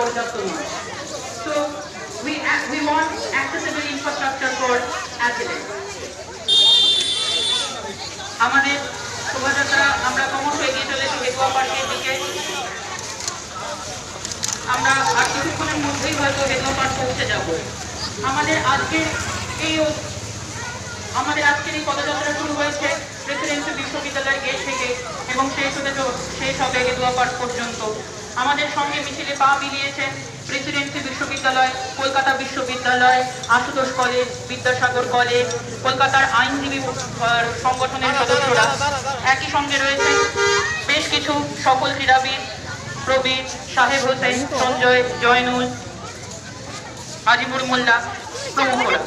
পর্যাপ্ত নয়। So we want accessible infrastructure for athletes. আমাদের শোভাযাত্রা আমরা ক্রমশ এগিয়ে চলেছি হেতুয়া পার্কের দিকে। আমরা আর কিছুক্ষণের মধ্যেই হয়তো হেতুয়া পার্ক পৌঁছে যাব। আমাদের আজকের এই পদযাত্রা শুরু হয়েছে প্রেসিডেন্সি বিশ্ববিদ্যালয়ের গেট থেকে এবং শেষ হবে হেতুয়া পার্ক পর্যন্ত। আমাদের সঙ্গে মিছিলে পা মিলিয়েছেন প্রেসিডেন্সি বিশ্ববিদ্যালয়, কলকাতা বিশ্ববিদ্যালয়, আশুতোষ কলেজ, বিদ্যাসাগর কলেজ, কলকাতার আইনজীবী সংগঠনের সদস্যরা। একই সঙ্গে রয়েছেন বেশ কিছু সকল ক্রীড়াবিদ, প্রবীর, সাহেব হোসেন, সঞ্জয়, জয়নুল, আজিমুর মোল্লা প্রমুখরা।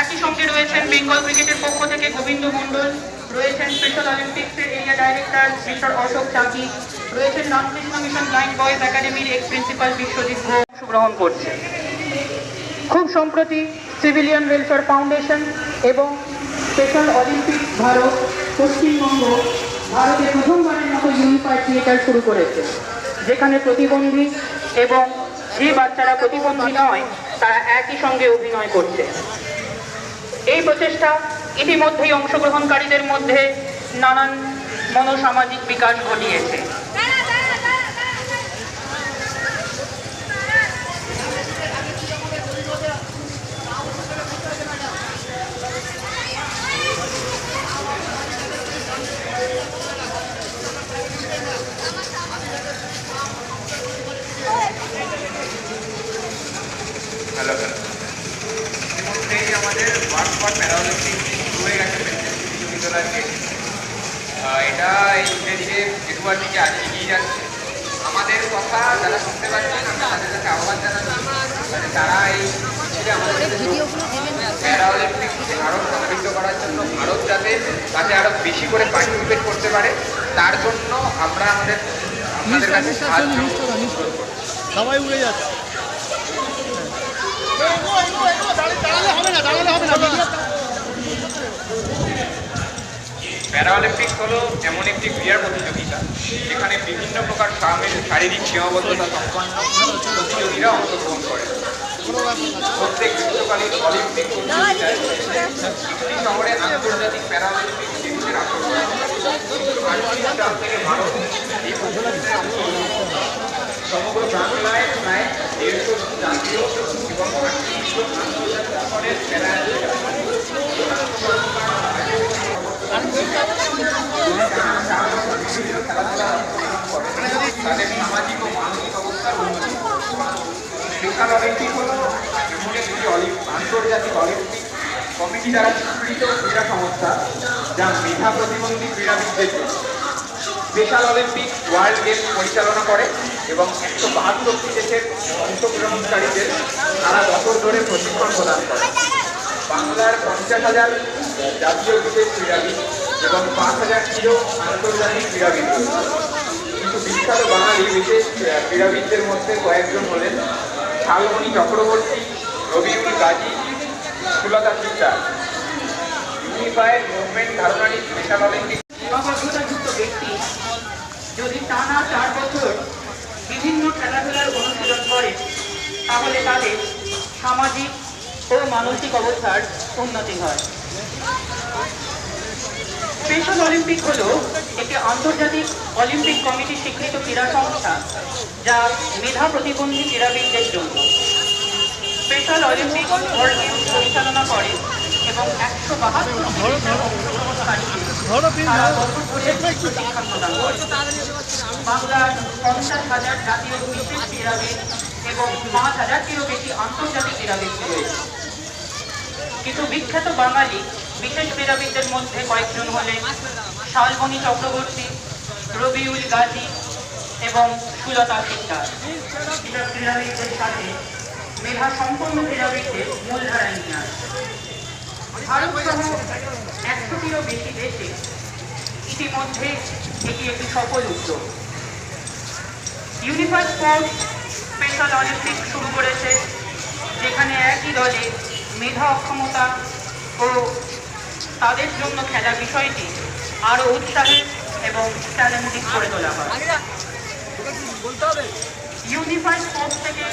একই সঙ্গে রয়েছেন বেঙ্গল ক্রিকেটের পক্ষ থেকে গোবিন্দ মণ্ডল, রয়েছেন স্পেশাল অলিম্পিক্সের area director mister Ashok Chaki, রয়েছেন রামকৃষ্ণ মিশন ব্লাইন্ড বয়েজ একাডেমির এক্স প্রিন্সিপাল বিশ্বজিৎ ঘোষ অংশগ্রহণ করছে। খুব সম্প্রতি সিভিলিয়ান ওয়েলফেয়ার ফাউন্ডেশন এবং স্পেশাল অলিম্পিক্স ভারত পশ্চিমবঙ্গ ভারতে প্রথমবারের মতো ইউনিফাইড থিয়েটার শুরু করেছে, যেখানে প্রতিবন্ধী এবং যে বাচ্চারা প্রতিবন্ধী নয় তারা একই সঙ্গে অভিনয় করছে। এই প্রচেষ্টা ইতিমধ্যেই অংশগ্রহণকারীদের মধ্যে নানান মনোসামাজিক বিকাশ ঘটিয়েছে। ইতিমধ্যেই আমাদের ওয়ার্ক ফর প্যারাঅলিম্পিক শুরু হয়ে গেছে বিশ্ববিদ্যালয়ের গেটে। এটা ধীরে ধীরে হেতুয়ার দিকে এগিয়ে যাচ্ছে। আমাদের কথা যারা শুনতে পাচ্ছেন আমরা তাদের কাছে আহ্বান জানাচ্ছি তারা এই আমাদের প্যারাঅলিম্পিককে আরও সমৃদ্ধ করার জন্য ভারত যাতে তাতে আরও বেশি করে পার্টিসিপেট করতে পারে, তার জন্য আমরা আপনাদের কাছে সাহায্য সবাই উড়ে যাচ্ছে। প্যারাঅলিম্পিক্স হলো এমন একটি ক্রীড়ার প্রতিযোগিতা যেখানে বিভিন্ন প্রকার শারীরিক সীমাবদ্ধতা সম্পন্ন প্রতিযোগীরা অংশগ্রহণ করে। প্রত্যেক গ্রীষ্মকালীন অলিম্পিক প্রতিযোগিতায় একটি শহরে আন্তর্জাতিক প্যারাঅলিম্পিক গেমসের আসর হয়। থেকে ভারত এই প্রতিযোগিতায় অংশগ্রহণ করে। সমগ্র বাংলায় প্রায় 150 জাতীয় এবং 38 আন্তর্জাতিক স্তরের প্যারা তাদের সামাজিক ও মানসিক অবস্থার উন্নতি। স্পেশাল অলিম্পিক হল এমন একটি আন্তর্জাতিক অলিম্পিক কমিটি দ্বারা স্বীকৃত ক্রীড়া সংস্থা যা মেধা প্রতিবন্ধী ক্রীড়াবিদদের জন্য। স্পেশাল অলিম্পিক ওয়ার্ল্ড গেমস পরিচালনা করে এবং 172টি দেশের অংশগ্রহণকারীদের সারা বছর ধরে প্রশিক্ষণ প্রদান করে। বাংলার 50,000 জাতীয় বিশেষ ক্রীড়াবিদ এবং 5,000 আন্তর্জাতিক ক্রীড়াবিদ। কিন্তু বিখ্যাত বাঙালি বিশেষ ক্রীড়াবিদদের মধ্যে কয়েকজন হলেন শালমণি চক্রবর্তী, রবিউল গাজী, সুলতা সিকদার। ইউনিফাইড মুভমেন্ট ধারণাটি স্পেশাল অলিম্পিক সীমাবদ্ধতাযুক্ত ব্যক্তি যদি টানা 4 বছর বিভিন্ন খেলাধুলার অনুশীলন করে তাহলে তাদের সামাজিক ও মানসিক অবস্থার উন্নতি হয়। স্পেশাল অলিম্পিক হল একটি আন্তর্জাতিক অলিম্পিক কমিটি স্বীকৃত ক্রীড়া সংস্থা যা মেধা প্রতিবন্ধী ক্রীড়াবিদদের জন্য। স্পেশাল অলিম্পিক ওয়ার্ল্ড গেমস পরিচালনা করে এবং 172 প্রশিক্ষণ প্রদান করে। বাংলার 50,000 জাতীয় বিশেষ ক্রীড়াবিদ এবং 5,000-টিরও বেশি আন্তর্জাতিক ক্রীড়াবিদ রয়েছে। কিন্তু বিখ্যাত বাঙালি বিশেষ ক্রীড়াবিদদের মধ্যে কয়েকজন হলেন শালমণি চক্রবর্তী, রবিউল গাজী এবং সুলতা সিকদার। এটা ক্রীড়াবিদদের সাথে মেধা সম্পন্ন ক্রীড়াবিদদের মূলধারায় নিয়ে আসে। ভারত সহ 100টিরও বেশি দেশে ইতিমধ্যে এটি একটি সফল উদ্যোগ। ইউনিফাইড স্পোর্টস স্পেশাল অলিম্পিক শুরু করেছে, যেখানে একই দলে মেধা অক্ষমতা ও তাদের জন্য খেলা বিষয়টি আরও উৎসাহী এবং চ্যালেঞ্জিং করে তোলা হয়। ইউনিফাইড স্পোর্টস থেকে